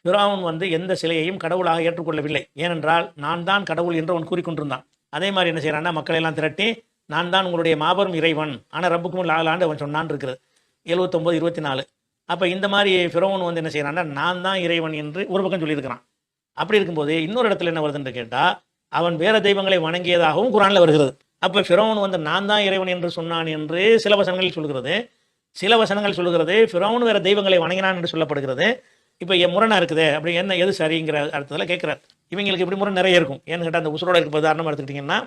ஃபிரௌன் எந்த சிலையையும் கடவுளாக ஏற்றுக்கொள்ளவில்லை. ஏனென்றால் நான் தான் கடவுள் என்று அவன் கூறிக்கொண்டிருந்தான். அதே மாதிரி என்ன செய்யறான்னா, மக்களை எல்லாம் திரட்டி நான் தான் உங்களுடைய மாபெரும் இறைவன், ஆனால் ரப்புக்கும் ஆளாண்டு அவன் சொன்னான் இருக்கிறது 79:24. அப்போ இந்த மாதிரி ஃபிரௌன் என்ன செய்யறான்னா, நான் தான் இறைவன் என்று ஒரு பக்கம் சொல்லியிருக்கிறான். அப்படி இருக்கும்போது இன்னொரு இடத்துல என்ன வருதுன்னு கேட்டால், அவன் வேற தெய்வங்களை வணங்கியதாகவும் குரானில் வருகிறது. அப்போ ஃபிரௌன் நான் தான் இறைவன் என்று சொன்னான் என்று சில வசனங்கள் சொல்கிறது. சில வசனங்கள் சொல்கிறது ஃபிரௌன் வேற தெய்வங்களை வணங்கினான் என்று சொல்லப்படுகிறது. இப்போ முரணா இருக்குது, அப்படி என்ன எது சரிங்கிற அர்த்தத்தில் கேட்குறாரு. இவங்களுக்கு இப்படி முறை நிறைய இருக்கும். ஏன்னு கேட்டால் அந்த உசுரோட இருக்க உதாரணம் எடுத்துக்கிட்டிங்கன்னா,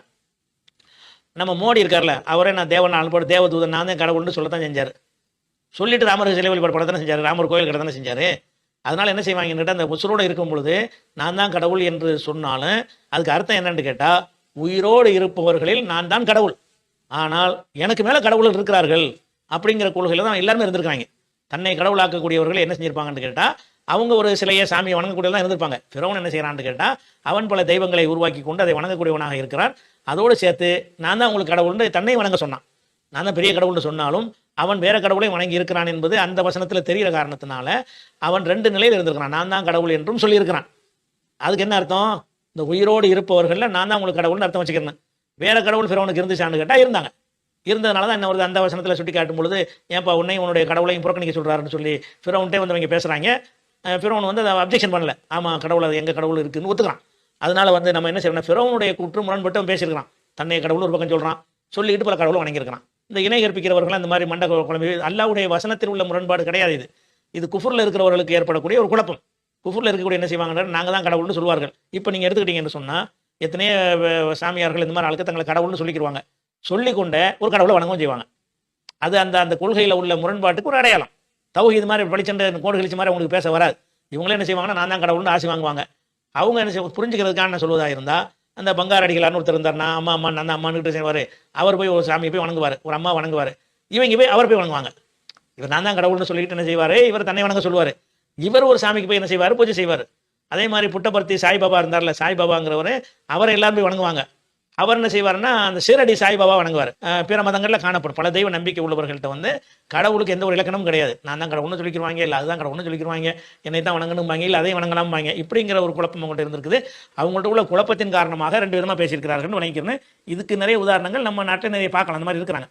நம்ம மோடி இருக்கார்ல, அவரே நான் தேவன் அனுப்போடு தேவதூதன் நான் தான் கடவுள்னு சொல்லத்தான் செஞ்சார். சொல்லிட்டு ராமருக்கு சிலை வழிபாடு படத்தானே செஞ்சார், ராமர் கோயில் கடை தானே செஞ்சார். அதனால் என்ன செய்வாங்கன்னு அந்த உசுரோடு இருக்கும் பொழுது நான் தான் கடவுள் என்று சொன்னாலும் அதுக்கு அர்த்தம் என்னன்னு கேட்டால், உயிரோடு இருப்பவர்களில் நான் தான் கடவுள், ஆனால் எனக்கு மேலே கடவுள் இருக்கிறார்கள் அப்படிங்கிற கொள்கையில் தான் எல்லாருமே இருந்திருக்காங்க. தன்னை கடவுளாக்கக்கூடியவர்கள் என்ன செஞ்சிருப்பாங்கன்னு கேட்டால், அவங்க ஒரு சிலையை சாமியை வணங்கக்கூடியதான் இருந்திருப்பாங்க. ஃபிரௌன் என்ன செய்யறான்னு கேட்டால், அவன் பல தெய்வங்களை உருவாக்கி கொண்டு அதை வணங்கக்கூடியவனாக இருக்கிறான். அதோடு சேர்த்து நான் தான் உங்களுக்கு கடவுள்னு தன்னை வணங்க சொன்னான். நான் தான் பெரிய கடவுள்னு சொன்னாலும் அவன் வேற கடவுளை வணங்கி இருக்கிறான் என்பது அந்த வசனத்தில் தெரிகிற காரணத்தினால அவன் ரெண்டு நிலையில் இருந்திருக்கிறான். நான் தான் கடவுள் என்றும் சொல்லியிருக்கிறான். அதுக்கு என்ன அர்த்தம்? இந்த உயிரோடு இருப்பவர்களில் நான் தான் உங்களுக்கு கடவுள்னு அர்த்தம் வச்சுக்கிறேன். வேற கடவுள் ஃபிரௌனுக்கு இருந்துச்சான்னு கேட்டால் இருந்தாங்க. இருந்ததுனால தான் என்ன வருது, அந்த வசனத்தில் சுட்டி காட்டும் பொழுது ஏன்ப்பா உன்னையும் உன்னுடைய கடவுளையும் புறக்கணிக்க சொல்கிறாருன்னு சொல்லி ஃபிரௌன்ட்டே அவங்க பேசுகிறாங்க. ஃபிரௌன் அதை அப்ஜெக்ஷன் பண்ணல. ஆமாம், கடவுள் அது எங்கள் கடவுள் இருக்குதுன்னு ஒத்துக்கிறான். அதனால நம்ம என்ன செய்யணும், ஃபிரௌனுடைய குற்று முரண்பட்டு அவன் பேசியிருக்கிறான். தன்னை கடவுள் ஒரு பக்கம் சொல்கிறான், சொல்லிட்டு பல கடவுளும் வணங்கியிருக்கிறான். இந்த இணை கற்பிக்கிறவர்கள் அந்த மாதிரி மண்ட குழம்பு அல்லாஹ்வுடைய வசனத்தில் உள்ள முரண்பாடு கிடையாது. இது குஃபுரில் இருக்கிறவர்களுக்கு ஏற்படக்கூடிய ஒரு குழப்பம். குஃபுரில் இருக்கக்கூடிய என்ன செய்வாங்க, நாங்கள் தான் கடவுள்னு சொல்வார்கள். இப்போ நீங்கள் எடுத்துக்கிட்டீங்கன்னு சொன்னால் எத்தனையோ சாமியார்கள் இந்த மாதிரி ஆளுக்கு தங்களை கடவுள்னு சொல்லிக்கிடுவாங்க. சொல்லிக்கொண்ட ஒரு கடவுளை வணங்கவும் செய்வாங்க. அது அந்த அந்த கொள்கையில் உள்ள முரண்பாட்டுக்கு ஒரு அடையாளம். தௌஹீத் மாதிரி பழிச்சண்ட கோடு கழிச்ச மாதிரி அவங்களுக்கு பேச வராது. இவங்களே என்ன செய்வாங்கன்னா, நான் தான் கடவுள்னு ஆசி வாங்குவாங்க. அவங்க என்ன செய்ய புரிஞ்சுக்கிறதுக்கான சொல்வதாக இருந்தால், அந்த பங்கார் அடிகளார்னு ஒருத்தர் இருந்தார்னா, அம்மா அம்மா நான் தான் அம்மானுக்கிட்ட செய்வார். அவர் போய் ஒரு சாமியை போய் வணங்குவார், ஒரு அம்மா வணங்குவார். இவங்க போய் அவர் போய் வணங்குவாங்க. இவர் நான் தான் கடவுள்னு சொல்லிட்டு என்ன செய்வார், இவர் தன்னை வணங்க சொல்லுவார். இவர் ஒரு சாமிக்கு போய் என்ன செய்வார், பூஜை செய்வார். அதே மாதிரி புட்டபர்த்தி சாய்பாபா இருந்தார்ல, சாய்பாபாங்கிறவர், அவரை எல்லாரும் போய் வணங்குவாங்க. அவர் என்ன செய்வார்னா, அந்த சீரடி சாய்பாபா வணங்குவார். பிற மதங்களில் காணப்படும் பல தெய்வ நம்பிக்கை உள்ளவர்கள்ட்ட கடவுளுக்கு எந்த ஒரு இலக்கணமும் கிடையாது. நான் தான் கடவுள்னு சொல்லிக்கிறவாங்க, இல்லை அதுதான் கடவுள்னு சொல்லிக்கிறவாங்க, என்னை தான் வணங்கணும்பாங்க, இல்லை அதையும் வணங்கலாம்பாங்க. இப்படிங்கிற ஒரு குழப்பம் அவங்கள்ட்ட இருந்திருக்குது. அவங்கள்ட்ட உள்ள குழப்பத்தின் காரணமாக ரெண்டு விதமாக பேசியிருக்கிறார்கள்னு நினைக்கிறேன். இதுக்கு நிறைய உதாரணங்கள் நம்ம நாட்டில் நிறைய பார்க்கலாம். அந்த மாதிரி இருக்கிறாங்க.